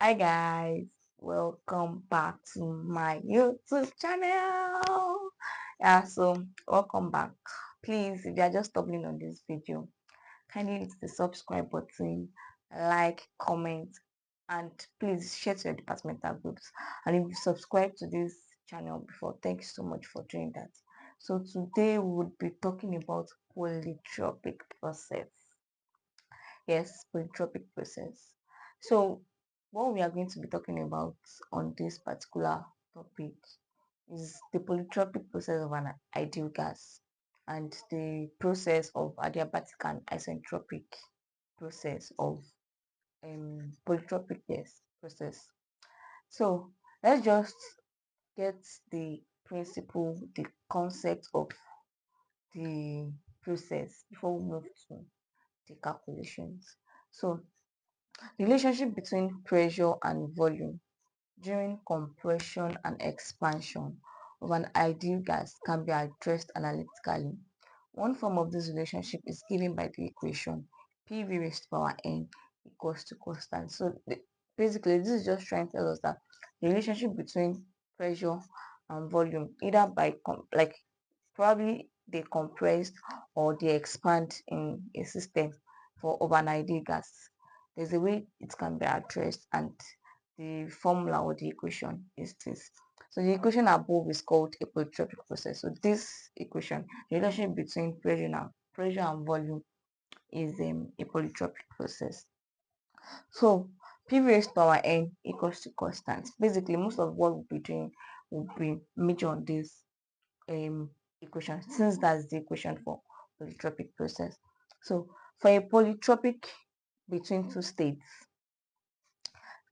Hi guys, welcome back to my YouTube channel. Welcome back. Please, if you are just stumbling on this video, kindly hit the subscribe button, like, comment, and please share to your departmental groups. And if you subscribe to this channel before, thanks so much for doing that. So today we would be talking about polytropic process. Yes, polytropic process. So what we are going to be talking about on this particular topic is the polytropic process of an ideal gas and the process of adiabatic and isentropic process of polytropic gas process. So let's just get the principle, the concept of the process before we move to the calculations. So the relationship between pressure and volume during compression and expansion of an ideal gas can be addressed analytically. One form of this relationship is given by the equation PV raised to power n equals to constant. So basically, this is just trying to tell us that the relationship between pressure and volume, either by like probably they compressed or they expand in a system for of an ideal gas. There's a way it can be addressed, and the formula or the equation is this. So the equation above is called a polytropic process. So this equation, the relationship between pressure and volume, is a polytropic process. So P raised power n equals to constant. Basically, most of what we'll be doing will be major on this equation, since that's the equation for polytropic process. So for a polytropic between two states,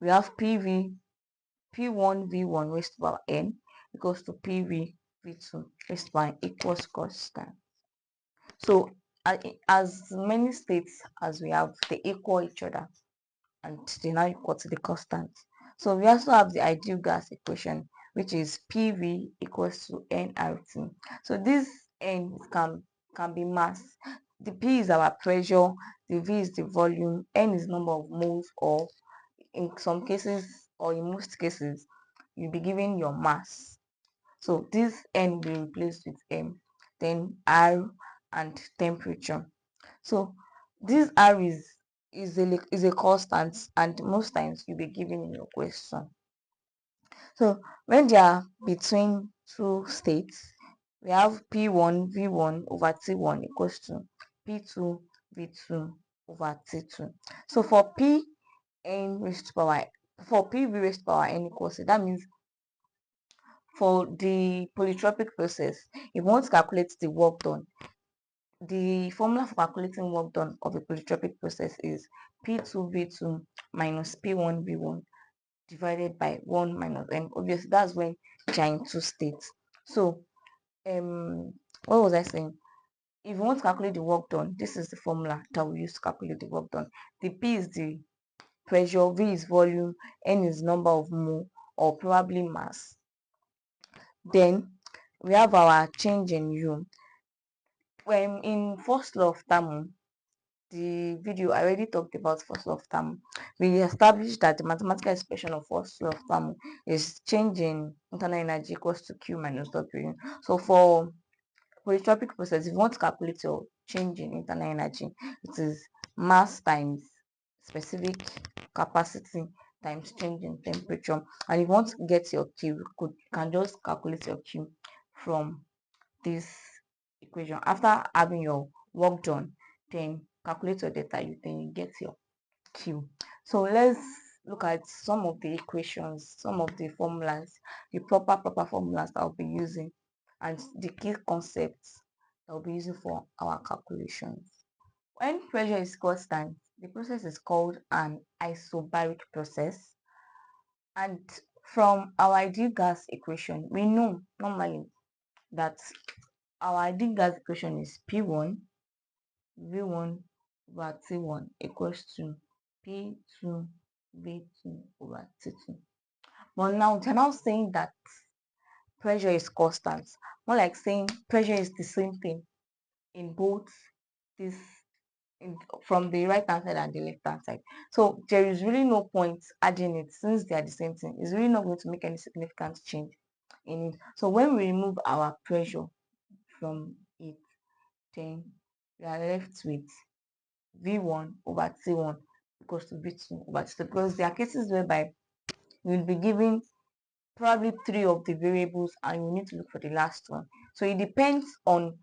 we have P1 V1 raised to power n equals to PV V2 raised to power n equals constant. So as many states as we have, they equal each other and they now equal to the constant. So we also have the ideal gas equation, which is PV equals to nRT. So this n can be mass. The P is our pressure, the V is the volume, n is number of moles, or in some cases or in most cases you'll be given your mass. So this n will be replaced with m, then r and temperature. So this r is a constant, and most times you'll be given in your question. So when they are between two states, we have P1 V1 over T1 equals to P2 V2 over T2. So for P n raised to power for PV raised to power n equals to, that means for the polytropic process, if you want to calculate the work done, the formula for calculating work done of a polytropic process is P2V2 minus P1V1 divided by 1 minus n. Obviously, that's when they're in two states. So, what was I saying? If you want to calculate the work done, this is the formula that we use to calculate the work done. The P is the pressure, V is volume, N is number of mole or probably mass. Then we have our change in U. When in first law of thermo, the video I already talked about first law of thermo. We established that the mathematical expression of first law of thermo is change in internal energy equals to Q minus W. So for polytropic process, if you want to calculate your change in internal energy, it is mass times specific capacity times change in temperature. And if you want to get your Q, you can just calculate your Q from this equation. After having your work done, then calculate your data, then you get your Q. So let's look at some of the equations, some of the formulas, the proper formulas that I'll be using, and the key concepts that I'll be using for our calculations. When pressure is constant, the process is called an isobaric process. And from our ideal gas equation, we know normally that our ideal gas equation is P1 V1 over T1 equals to P2 V2 over T2. But now they're now saying that pressure is constant. More like saying pressure is the same thing in both this from the right hand side and the left hand side. So there is really no point adding it since they are the same thing. It's really not going to make any significant change in it. So when we remove our pressure from it, then we are left with V1 over T1 equals to V2 over T2, because there are cases whereby you'll be given probably three of the variables and you need to look for the last one. So it depends on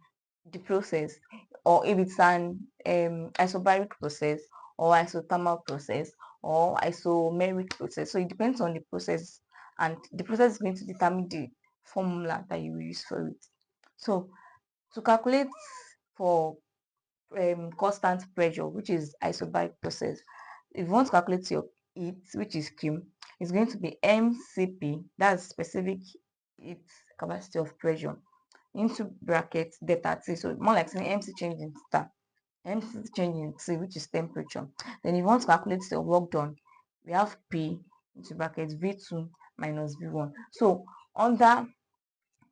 the process, or if it's an isobaric process or isothermal process or isomeric process. So it depends on the process, and the process is going to determine the formula that you will use for it. So to calculate for constant pressure, which is isobaric process, if you want to calculate your heat, which is Q, it's going to be MCP, that's specific heat capacity of pressure, into bracket delta T. So more like saying MC change in theta, MC change in T, which is temperature. Then if you want to calculate the work done, we have P into bracket V2 minus V1. So under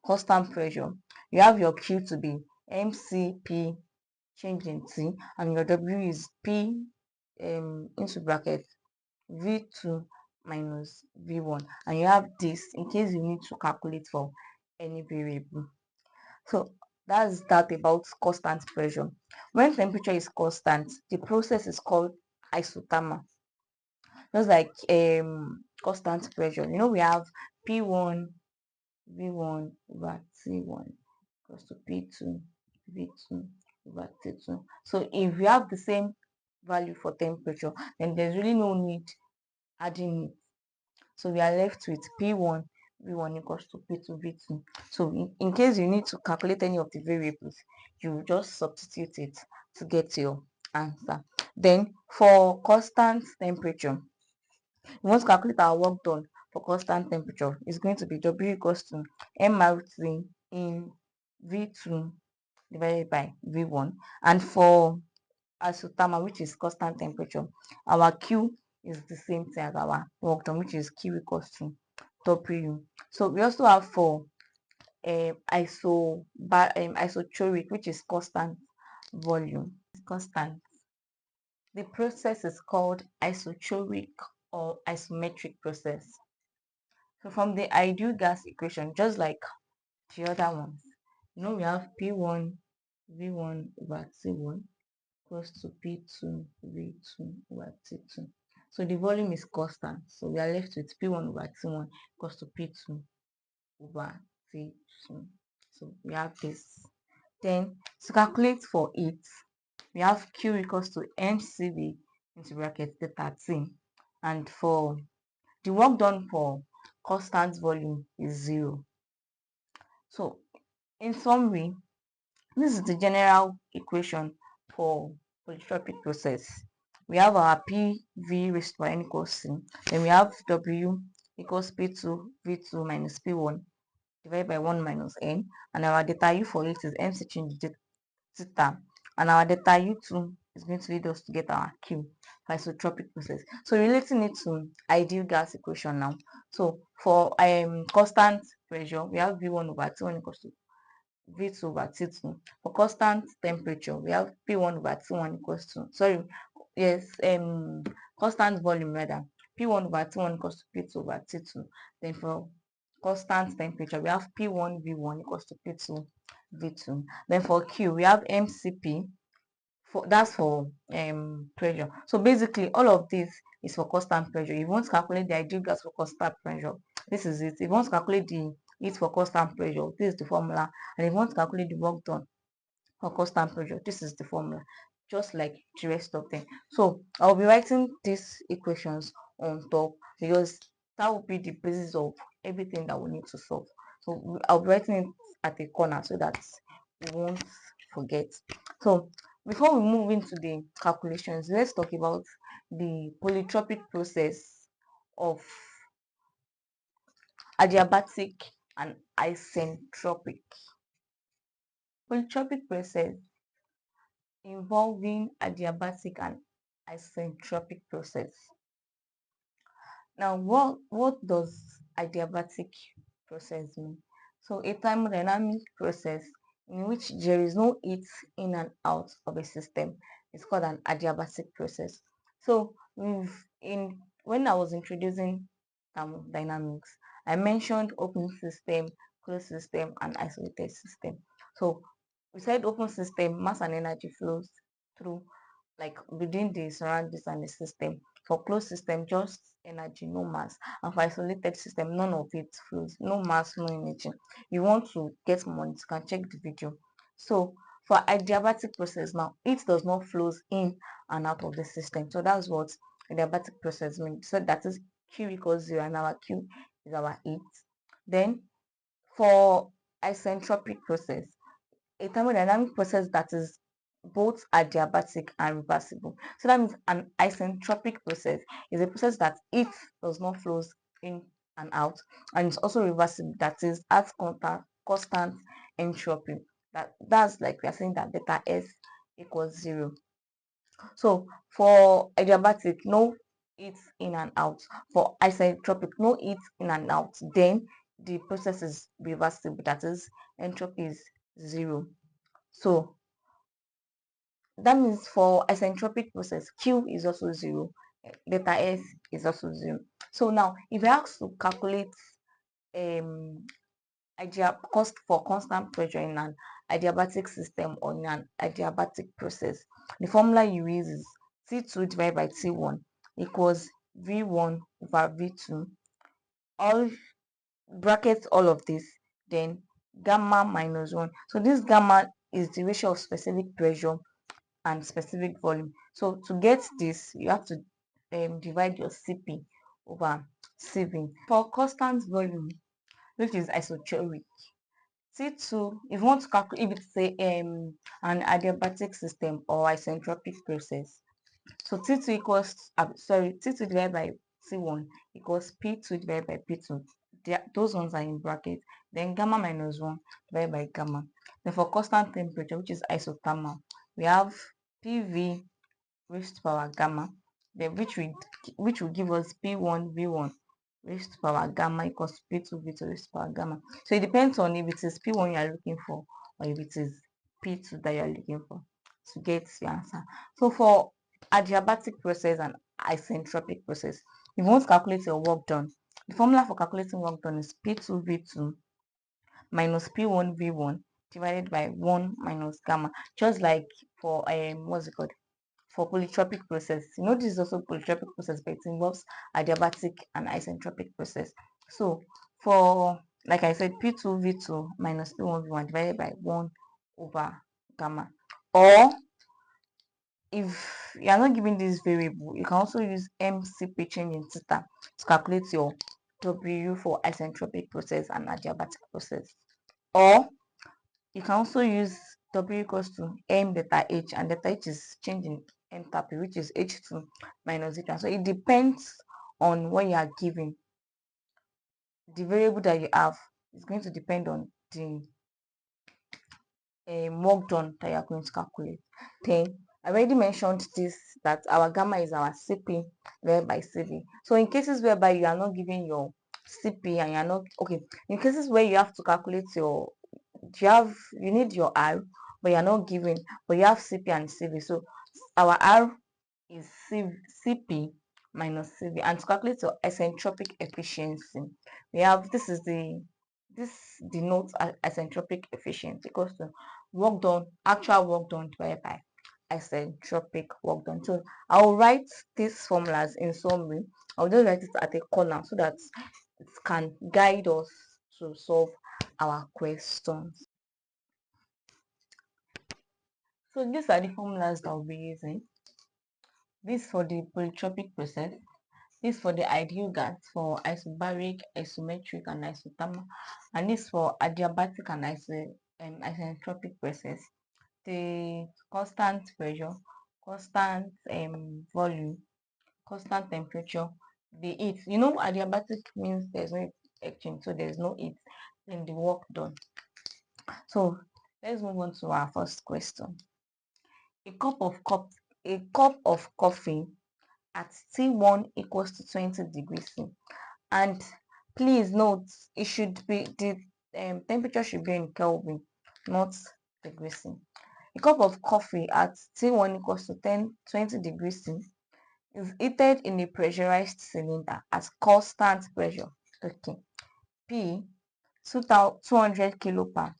constant pressure, you have your Q to be MCP change in T, and your W is P into bracket V2 minus V1, and you have this in case you need to calculate for any variable. So that's that about constant pressure. When temperature is constant, the process is called isothermal. Just like constant pressure, we have P1 V1 over T1 equals to P2 V2 over T2. So if we have the same value for temperature, then there's really no need adding it. So we are left with P1 V1 equals to P2 V2. So in case you need to calculate any of the variables, you just substitute it to get your answer. Then for constant temperature, we want to calculate our work done for constant temperature. It's going to be W equals to MRT in V2 divided by V1. And for isothermal, which is constant temperature, our Q is the same thing as our work done, which is Q equals to W. So we also have for isochoric, which is constant volume. Constant. The process is called isochoric or isometric process. So from the ideal gas equation, just like the other ones, we have P1 V1 over T1 equals to P2 V2 over T2. So the volume is constant. So we are left with P1 over T1 equals to P2 over T2. So we have this. Then to calculate for it, we have Q equals to MCV into bracket delta T. And for the work done for constant volume is 0. So in summary, this is the general equation for polytropic process. We have our PV raised to n equals C. Then we have W equals P2 V2 minus P1 divided by 1 minus N. And our delta U for it is MC change theta. And our delta U2 is going to lead us to get our Q for isotropic process. So relating it to ideal gas equation now. So for constant pressure, we have V1 over T1 equals to V2 over T2. For constant temperature, we have P1 over T1 equals to, constant volume rather, P1 over T1 equals to P2 over T2. Then for constant temperature, we have P1 V1 equals to P2 V2. Then for Q, we have MCP. That's for pressure. So basically, all of this is for constant pressure. If you want to calculate the ideal gas for constant pressure, this is it. If you want to calculate the heat for constant pressure, this is the formula. And if you want to calculate the work done for constant pressure, this is the formula, just like the rest of them. So I'll be writing these equations on top because that will be the basis of everything that we need to solve. So I'll be writing it at the corner so that we won't forget. So before we move into the calculations, let's talk about the polytropic process of adiabatic and isentropic. Polytropic process involving adiabatic and isentropic process. Now, what does adiabatic process mean? So a thermodynamic process in which there is no heat in and out of a system. It's called an adiabatic process. So when I was introducing thermodynamics, I mentioned open system, closed system, and isolated system. So we said open system, mass and energy flows through like within the surroundings and the system. For closed system, just energy, no mass. And for isolated system, none of it flows, no mass, no energy. You want to get more, you can check the video. So for adiabatic process now, it does not flows in and out of the system. So that's what adiabatic process means. So that is Q equals 0 and our Q is our heat. Then for isentropic process, a thermodynamic process that is both adiabatic and reversible. So that means an isentropic process is a process that it does not flows in and out, and it's also reversible, that is at constant entropy. That's like we are saying that delta S equals 0. So for adiabatic, no it in and out. For isentropic, no it in and out. Then the process is reversible, that is entropy is 0. So that means for isentropic process, Q is also 0, delta S is also 0. So now, if I ask to calculate cost for constant pressure in an adiabatic system or in an adiabatic process, the formula you use is T2 divided by T1 equals V1 over V2. All brackets all of this, then gamma minus 1. So this gamma is the ratio of specific pressure and specific volume. So to get this, you have to divide your CP over CV. For constant volume, which is isochoric, T2, if you want to calculate, if it's an adiabatic system or isentropic process, so T2 equals, T2 divided by T1 equals P2 divided by P2. Those ones are in brackets. Then gamma minus 1 divided by gamma. Then for constant temperature, which is isothermal, we have PV raised to power gamma, then which will give us P1 V1 raised to power gamma equals P2 V2 raised to power gamma. So it depends on if it is P1 you are looking for or if it is P2 that you are looking for to get the answer. So for adiabatic process and isentropic process, if you want to calculate your work done, the formula for calculating work done is P2 V2 minus P1 V1 divided by 1 minus gamma, just like for what's it called, for polytropic process. You know, this is also polytropic process, but it involves adiabatic and isentropic process. So for, like I said, P2 V2 minus P1 V1 divided by 1 over gamma. Or if you are not given this variable, you can also use MCP change in theta to calculate your W for isentropic process and adiabatic process. Or you can also use W equals to M delta H, and delta H is changing enthalpy, which is H2 minus H1. So it depends on what you are given. The variable that you have is going to depend on the work done that you are going to calculate. Then I already mentioned this, that our gamma is our CP divided by CV. So in cases whereby you are not giving your CP and you are not okay, in cases where you have to calculate your, you need your R, but you're not giving, but you have CP and CV. So our R is CP minus CV. And to calculate your isentropic efficiency, we have, this denotes isentropic efficiency equals to work done, actual work done divided by isentropic work done. So I'll write these formulas in summary. I'll just write it at a corner so that it can guide us to solve our questions. So these are the formulas that we'll be using. This for the polytropic process, this for the ideal gas for isobaric, isometric, and isothermal, and this for adiabatic and isentropic process. The constant pressure, constant volume, constant temperature, the heat. You know, adiabatic means there's no exchange, so there's no heat in the work done. So let's move on to our first question. A cup of coffee at T1 equals to 20 degrees C. And please note, it should be, the temperature should be in Kelvin, not degrees C. a cup of coffee at T1 equals to 20 degrees C is heated in a pressurized cylinder at constant pressure. Okay. P 200 kilopan.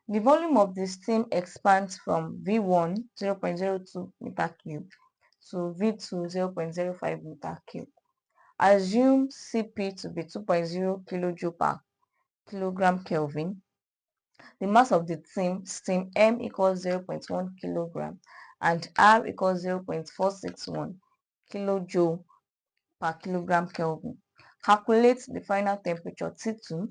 The volume of the steam expands from V1 0.02 meter cube to V2 0.05 meter cube. Assume Cp to be 2.0 kilojoule per kilogram Kelvin. The mass of the steam M equals 0.1 kilogram and R equals 0.461 kilojoule per kilogram Kelvin. Calculate the final temperature T2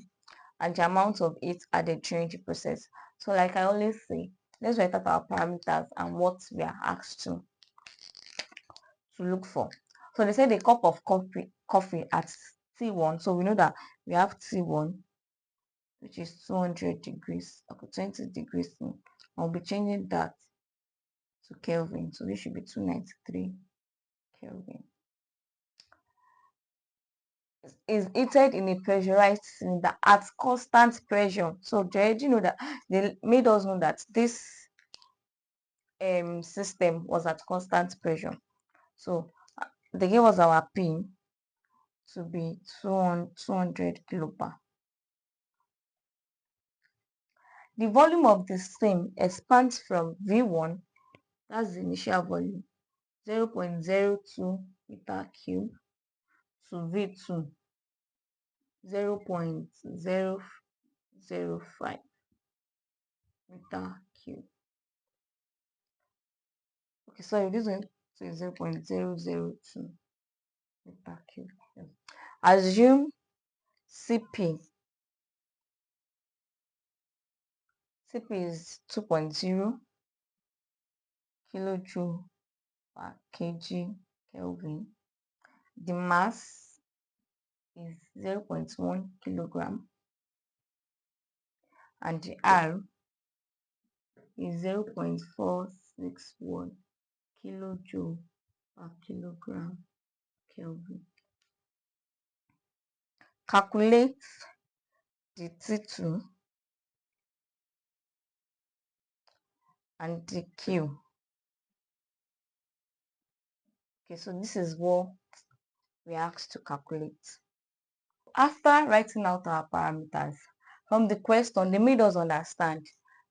and the amount of heat added during the process. So like I always say, let's write out our parameters and what we are asked to look for. So they said a cup of coffee at T1. So we know that we have T1, which is 200 degrees, okay, 20 degrees. I'll be changing that to Kelvin. So this should be 293 Kelvin. Is heated in a pressurized cylinder at constant pressure. So they already know that, they made us know that this system was at constant pressure. So they gave us our P to be 200 kilobar. The volume of the steam expands from V1, that's the initial volume, 0.02 meter cube, to V2, 0.005 meter cube. Okay, sorry, this one is 0.002 meter cube. Assume Cp is 2.0 kilojoule per kg Kelvin. The mass is 0.1 kilogram and the R is 0.461 kilojoule per kilogram Kelvin. Calculate the T2 and the Q. Okay, so this is what we are asked to calculate. After writing out our parameters from the question, they made us understand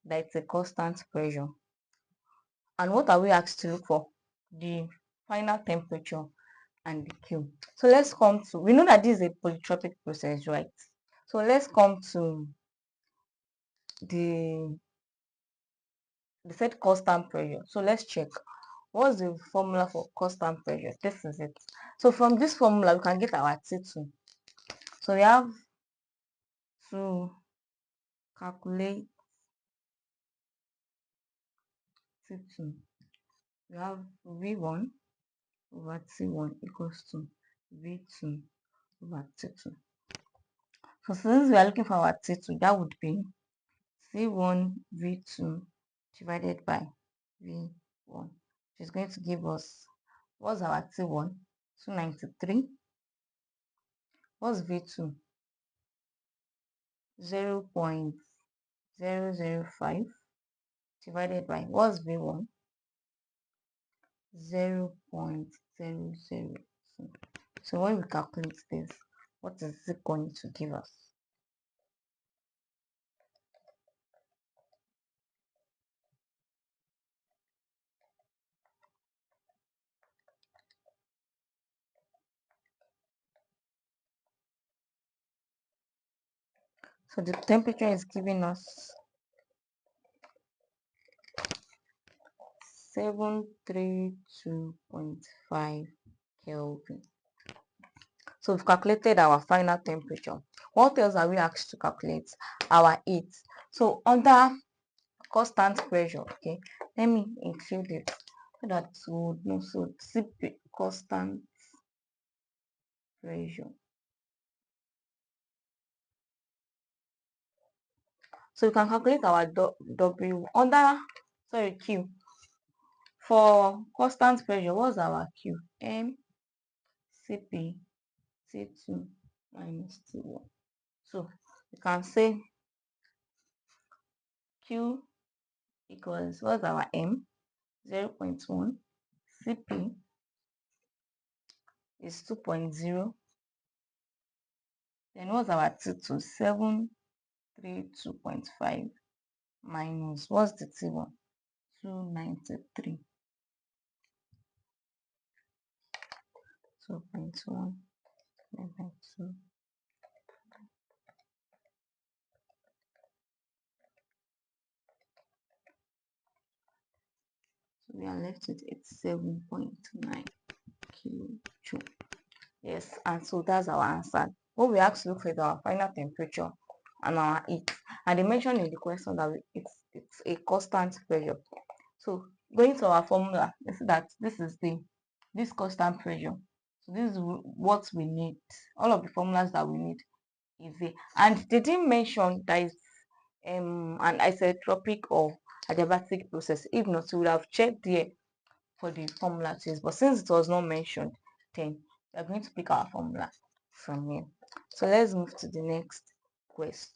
that it's a constant pressure. And what are we asked to look for? The final temperature and the Q. So let's come to, we know that this is a polytropic process, right? So let's come to the said constant pressure. So let's check. What's the formula for constant pressure? This is it. So from this formula, we can get our T2. So we have to calculate T2. We have V1 over T1 equals to V2 over T2. So since we are looking for our T2, that would be C1 V2 divided by V1, which is going to give us, what's our T1? 293. What's V2? 0.005 divided by, what's V1? 0.002. So when we calculate this, what is it going to give us? So the temperature is giving us 732.5 Kelvin. So we've calculated our final temperature. What else are we asked to calculate? Our heat. So under constant pressure, okay, let me include it so that we would know. So CP, constant pressure. So we can calculate our W under, sorry, Q. For constant pressure, what's our Q? M Cp T2 minus T1. So we can say Q equals, what's our M? 0.1. Cp is 2.0. Then what's our T2? 732.5 minus, what's the T1? 293. 2.1 divided by 2. So we are left with 87.9 kilojoule. Yes, and so that's our answer. What we have to look for is our final temperature and our heat. And they mentioned in the question that it's a constant pressure. So going to our formula, let's see that this constant pressure. So this is what we need. All of the formulas that we need is there. And they didn't mention that it's an isotropic or adiabatic process. If not, we would have checked there for the formula test. But since it was not mentioned, then we are going to pick our formula from here. So let's move to the next question.